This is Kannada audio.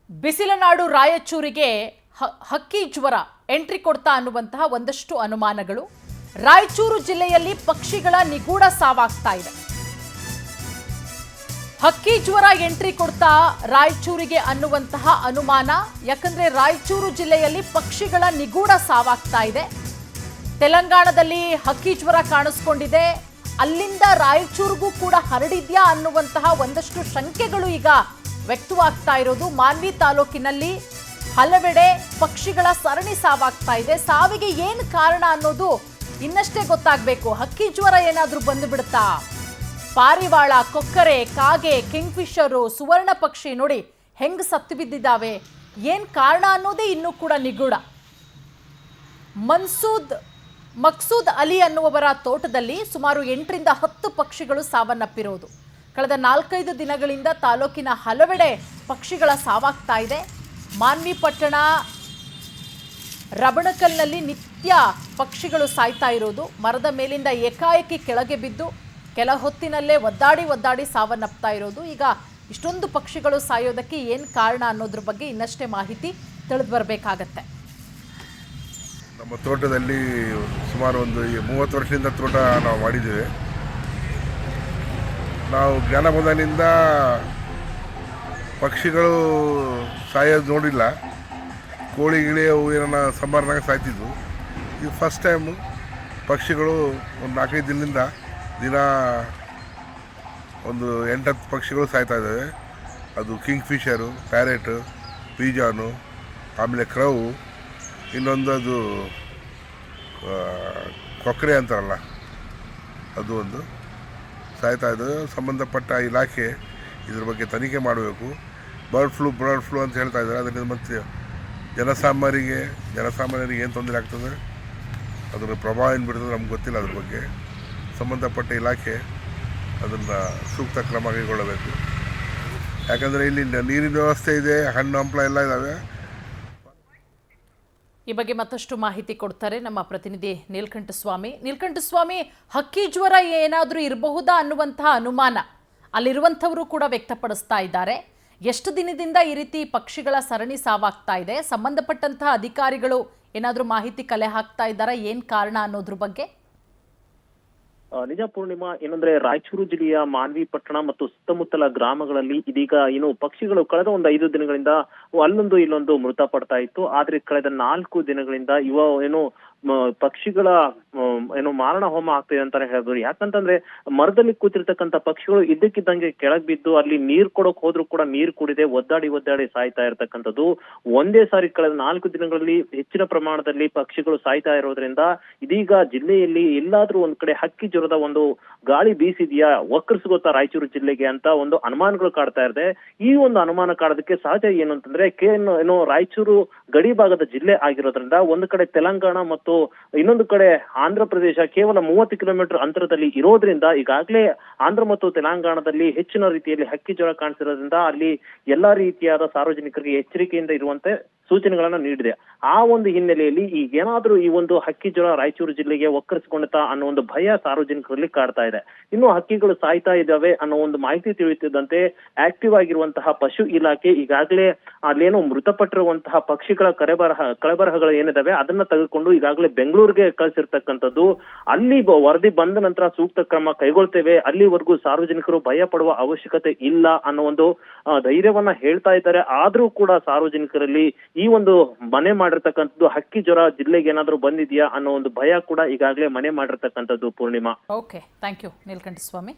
ಬಿಸಿಲನಾಡು ರಾಯಚೂರಿಗೆ ಹಕ್ಕಿ ಜ್ವರ ಎಂಟ್ರಿ ಕೊಡ್ತಾ ಅನ್ನುವಂತಹ ಒಂದಷ್ಟು ಅನುಮಾನಗಳು. ರಾಯಚೂರು ಜಿಲ್ಲೆಯಲ್ಲಿ ಪಕ್ಷಿಗಳ ನಿಗೂಢ ಸಾವಾಗ್ತಾ ಇದೆ. ಹಕ್ಕಿ ಜ್ವರ ಎಂಟ್ರಿ ಕೊಡ್ತಾ ರಾಯಚೂರಿಗೆ ಅನ್ನುವಂತಹ ಅನುಮಾನ. ಯಾಕಂದ್ರೆ ರಾಯಚೂರು ಜಿಲ್ಲೆಯಲ್ಲಿ ಪಕ್ಷಿಗಳ ನಿಗೂಢ ಸಾವಾಗ್ತಾ ಇದೆ. ತೆಲಂಗಾಣದಲ್ಲಿ ಹಕ್ಕಿ ಜ್ವರ ಕಾಣಿಸ್ಕೊಂಡಿದೆ, ಅಲ್ಲಿಂದ ರಾಯಚೂರಿಗೂ ಕೂಡ ಹರಡಿದ್ಯಾ ಅನ್ನುವಂತಹ ಒಂದಷ್ಟು ಶಂಕೆಗಳು ಈಗ ವ್ಯಕ್ತವಾಗ್ತಾ ಇರೋದು. ಮಾನ್ವಿ ತಾಲೂಕಿನಲ್ಲಿ ಹಲವೆಡೆ ಪಕ್ಷಿಗಳ ಸರಣಿ ಸಾವಾಗ್ತಾ ಇದೆ. ಸಾವಿಗೆ ಏನು ಕಾರಣ ಅನ್ನೋದು ಇನ್ನಷ್ಟೇ ಗೊತ್ತಾಗಬೇಕು. ಹಕ್ಕಿ ಜ್ವರ ಏನಾದ್ರೂ ಬಂದು ಬಿಡುತ್ತಾ? ಪಾರಿವಾಳ, ಕೊಕ್ಕರೆ, ಕಾಗೆ, ಕಿಂಗ್ಫಿಶರು, ಸುವರ್ಣ ಪಕ್ಷಿ ನೋಡಿ ಹೆಂಗ್ ಸತ್ತು ಬಿದ್ದಿದ್ದಾವೆ. ಏನ್ ಕಾರಣ ಅನ್ನೋದೇ ಇನ್ನೂ ಕೂಡ ನಿಗೂಢ. ಮಕ್ಸೂದ್ ಅಲಿ ಅನ್ನುವವರ ತೋಟದಲ್ಲಿ ಸುಮಾರು 8ರಿಂದ 10 ಪಕ್ಷಿಗಳು ಸಾವನ್ನಪ್ಪಿರೋದು. ಕಳೆದ 4-5 ದಿನಗಳಿಂದ ತಾಲೂಕಿನ ಹಲವೆಡೆ ಪಕ್ಷಿಗಳ ಸಾವಾಗ್ತಾ ಇದೆ. ಮಾನ್ವಿ ಪಟ್ಟಣ, ರಬಣಕಲ್ನಲ್ಲಿ ನಿತ್ಯ ಪಕ್ಷಿಗಳು ಸಾಯ್ತಾ ಇರೋದು. ಮರದ ಮೇಲಿಂದ ಏಕಾಏಕಿ ಕೆಳಗೆ ಬಿದ್ದು ಕೆಲ ಹೊತ್ತಿನಲ್ಲೇ ಒದ್ದಾಡಿ ಸಾವನ್ನಪ್ತಾ ಇರೋದು. ಈಗ ಇಷ್ಟೊಂದು ಪಕ್ಷಿಗಳು ಸಾಯೋದಕ್ಕೆ ಏನು ಕಾರಣ ಅನ್ನೋದ್ರ ಬಗ್ಗೆ ಇನ್ನಷ್ಟೇ ಮಾಹಿತಿ ತಿಳಿದು ಬರಬೇಕಾಗತ್ತೆ. ನಮ್ಮ ತೋಟದಲ್ಲಿ ಸುಮಾರು ಒಂದು 30 ವರ್ಷದಿಂದ ತೋಟ ನಾವು ಮಾಡಿದ್ದೇವೆ. ನಾವು ಜ್ಞಾನ ಬಂದಾಗಿನಿಂದ ಪಕ್ಷಿಗಳು ಸಾಯೋದು ನೋಡಿಲ್ಲ. ಕೋಳಿ ಗಿಳಿ ಅವು ಏನನ್ನ ಸಂಬಾರನಾಗ ಸಾಯ್ತಿದ್ವು. ಇದು ಫಸ್ಟ್ ಟೈಮು ಪಕ್ಷಿಗಳು ಒಂದು 4-5 ದಿನದಿಂದ ದಿನ ಒಂದು 8-10 ಪಕ್ಷಿಗಳು ಸಾಯ್ತಾ ಇದ್ದಾವೆ. ಅದು ಕಿಂಗ್ಫಿಶರು, ಪ್ಯಾರೆಟು, ಪೀಜಾನು, ಆಮೇಲೆ ಕ್ರೌ, ಇನ್ನೊಂದು ಅದು ಕೊಕ್ಕರೆ ಅಂತಾರಲ್ಲ ಅದು ಒಂದು ಸಾಯ್ತಾ ಇದ್ದಾವೆ. ಸಂಬಂಧಪಟ್ಟ ಇಲಾಖೆ ಇದ್ರ ಬಗ್ಗೆ ತನಿಖೆ ಮಾಡಬೇಕು. ಬರ್ಡ್ ಫ್ಲೂ ಅಂತ ಹೇಳ್ತಾ ಇದ್ದಾರೆ. ಅದರಿಂದ ಮತ್ತು ಜನಸಾಮಾನ್ಯರಿಗೆ ಏನು ತೊಂದರೆ ಆಗ್ತದೆ, ಅದರ ಪ್ರಭಾವ ಏನು ಬಿಡ್ತದೆ ನಮ್ಗೆ ಗೊತ್ತಿಲ್ಲ. ಅದ್ರ ಬಗ್ಗೆ ಸಂಬಂಧಪಟ್ಟ ಇಲಾಖೆ ಅದನ್ನು ಸೂಕ್ತ ಕ್ರಮ ಕೈಗೊಳ್ಳಬೇಕು. ಯಾಕಂದರೆ ಇಲ್ಲಿ ನೀರಿನ ವ್ಯವಸ್ಥೆ ಇದೆ, ಹಣ್ಣು ಹಂಪಲ ಎಲ್ಲ ಇದ್ದಾವೆ. ಈ ಬಗ್ಗೆ ಮತ್ತಷ್ಟು ಮಾಹಿತಿ ಕೊಡ್ತಾರೆ ನಮ್ಮ ಪ್ರತಿನಿಧಿ ನೀಲಕಂಠಸ್ವಾಮಿ. ಹಕ್ಕಿ ಜ್ವರ ಏನಾದರೂ ಇರಬಹುದಾ ಅನ್ನುವಂತಹ ಅನುಮಾನ ಅಲ್ಲಿರುವಂಥವರು ಕೂಡ ವ್ಯಕ್ತಪಡಿಸ್ತಾ ಇದ್ದಾರೆ. ಎಷ್ಟು ದಿನದಿಂದ ಈ ರೀತಿ ಪಕ್ಷಿಗಳ ಸರಣಿ ಸಾವಾಗ್ತಾ ಇದೆ? ಸಂಬಂಧಪಟ್ಟಂತಹ ಅಧಿಕಾರಿಗಳು ಏನಾದರೂ ಮಾಹಿತಿ ಕಲೆ ಹಾಕ್ತಾ ಇದ್ದಾರಾ? ಏನು ಕಾರಣ ಅನ್ನೋದ್ರ ಬಗ್ಗೆ? ನಿಜ ಪೂರ್ಣಿಮಾ, ಏನಂದ್ರೆ ರಾಯಚೂರು ಜಿಲ್ಲೆಯ ಮಾನ್ವಿ ಪಟ್ಟಣ ಮತ್ತು ಸುತ್ತಮುತ್ತಲ ಗ್ರಾಮಗಳಲ್ಲಿ ಇದೀಗ ಪಕ್ಷಿಗಳು ಕಳೆದ ಒಂದು 5 ದಿನಗಳಿಂದ ಅಲ್ಲೊಂದು ಇಲ್ಲೊಂದು ಮೃತಪಡ್ತಾ ಇತ್ತು. ಆದ್ರೆ ಕಳೆದ 4 ದಿನಗಳಿಂದ ಪಕ್ಷಿಗಳ ಮಾರಣ ಹೋಮ ಆಗ್ತಿದೆ ಅಂತಾನೆ ಹೇಳ್ಬೋದು. ಯಾಕಂತಂದ್ರೆ ಮರದಲ್ಲಿ ಕೂತಿರ್ತಕ್ಕಂಥ ಪಕ್ಷಿಗಳು ಇದ್ದಕ್ಕಿದ್ದಂಗೆ ಕೆಳಗ್ ಬಿದ್ದು ಅಲ್ಲಿ ನೀರ್ ಕೊಡೋಕ್ ಹೋದ್ರು ಕೂಡ ನೀರ್ ಕುಡಿದೆ ಒದ್ದಾಡಿ ಸಾಯ್ತಾ ಇರ್ತಕ್ಕಂಥದ್ದು. ಒಂದೇ ಸಾರಿ ಕಳೆದ 4 ದಿನಗಳಲ್ಲಿ ಹೆಚ್ಚಿನ ಪ್ರಮಾಣದಲ್ಲಿ ಪಕ್ಷಿಗಳು ಸಾಯ್ತಾ ಇರೋದ್ರಿಂದ ಇದೀಗ ಜಿಲ್ಲೆಯಲ್ಲಿ ಎಲ್ಲಾದ್ರೂ ಒಂದ್ ಕಡೆ ಹಕ್ಕಿ ಜ್ವರದ ಒಂದು ಗಾಳಿ ಬೀಸಿದ್ಯಾ, ವಕ್ರಿಸ್ಗೊತ್ತಾ ರಾಯಚೂರು ಜಿಲ್ಲೆಗೆ ಅಂತ ಒಂದು ಅನುಮಾನಗಳು ಕಾಡ್ತಾ ಇದೆ. ಈ ಒಂದು ಅನುಮಾನ ಕಾಡೋದಕ್ಕೆ ಸಹಜ ಏನು ಅಂತಂದ್ರೆ ರಾಯಚೂರು ಗಡಿ ಭಾಗದ ಜಿಲ್ಲೆ ಆಗಿರೋದ್ರಿಂದ ಒಂದು ಕಡೆ ತೆಲಂಗಾಣ ಮತ್ತು ಇನ್ನೊಂದು ಕಡೆ ಆಂಧ್ರ ಪ್ರದೇಶ ಕೇವಲ 30 ಕಿಲೋಮೀಟರ್ ಅಂತರದಲ್ಲಿ ಇರೋದ್ರಿಂದ ಈಗಾಗಲೇ ಆಂಧ್ರ ಮತ್ತು ತೆಲಂಗಾಣದಲ್ಲಿ ಹೆಚ್ಚಿನ ರೀತಿಯಲ್ಲಿ ಹಕ್ಕಿ ಜ್ವರ ಕಾಣಿಸಿರೋದ್ರಿಂದ ಅಲ್ಲಿ ಎಲ್ಲಾ ರೀತಿಯಾದ ಸಾರ್ವಜನಿಕರಿಗೆ ಎಚ್ಚರಿಕೆಯಿಂದ ಇರುವಂತೆ ಸೂಚನೆಗಳನ್ನ ನೀಡಿದೆ. ಆ ಒಂದು ಹಿನ್ನೆಲೆಯಲ್ಲಿ ಈಗೇನಾದ್ರೂ ಈ ಒಂದು ಹಕ್ಕಿ ಜ್ವರ ರಾಯಚೂರು ಜಿಲ್ಲೆಗೆ ವಕ್ರಿಸಿಕೊಂಡತಾ ಅನ್ನೋ ಒಂದು ಭಯ ಸಾರ್ವಜನಿಕರಲ್ಲಿ ಕಾಡ್ತಾ ಇದೆ. ಇನ್ನು ಹಕ್ಕಿಗಳು ಸಾಯ್ತಾ ಇದ್ದಾವೆ ಅನ್ನೋ ಒಂದು ಮಾಹಿತಿ ತಿಳಿಯುತ್ತಿದ್ದಂತೆ ಆಕ್ಟಿವ್ ಆಗಿರುವಂತಹ ಪಶು ಇಲಾಖೆ ಈಗಾಗಲೇ ಅಲ್ಲೇನೋ ಮೃತಪಟ್ಟಿರುವಂತಹ ಪಕ್ಷಿಗಳ ಕಳೆಬರಹಗಳು ಏನಿದಾವೆ ಅದನ್ನ ತೆಗೆದುಕೊಂಡು ಈಗಾಗಲೇ ಬೆಂಗಳೂರಿಗೆ ಕಳಿಸಿರ್ತಕ್ಕಂಥದ್ದು. ಅಲ್ಲಿ ವರದಿ ಬಂದ ನಂತರ ಸೂಕ್ತ ಕ್ರಮ ಕೈಗೊಳ್ತೇವೆ, ಅಲ್ಲಿವರೆಗೂ ಸಾರ್ವಜನಿಕರು ಭಯ ಪಡುವ ಅವಶ್ಯಕತೆ ಇಲ್ಲ ಅನ್ನೋ ಒಂದು ಧೈರ್ಯವನ್ನ ಹೇಳ್ತಾ ಇದ್ದಾರೆ. ಆದ್ರೂ ಕೂಡ ಸಾರ್ವಜನಿಕರಲ್ಲಿ ಈ ಒಂದು ಮನೆ ಮಾಡಿರ್ತಕ್ಕಂಥದ್ದು ಹಕ್ಕಿ ಜ್ವರ ಜಿಲ್ಲೆಗೆ ಏನಾದ್ರೂ ಬಂದಿದ್ಯಾ ಅನ್ನೋ ಒಂದು ಭಯ ಕೂಡ ಈಗಾಗಲೇ ಮನೆ ಮಾಡಿರ್ತಕ್ಕಂಥದ್ದು. Poornima, okay, thank you Neelakantaswamy.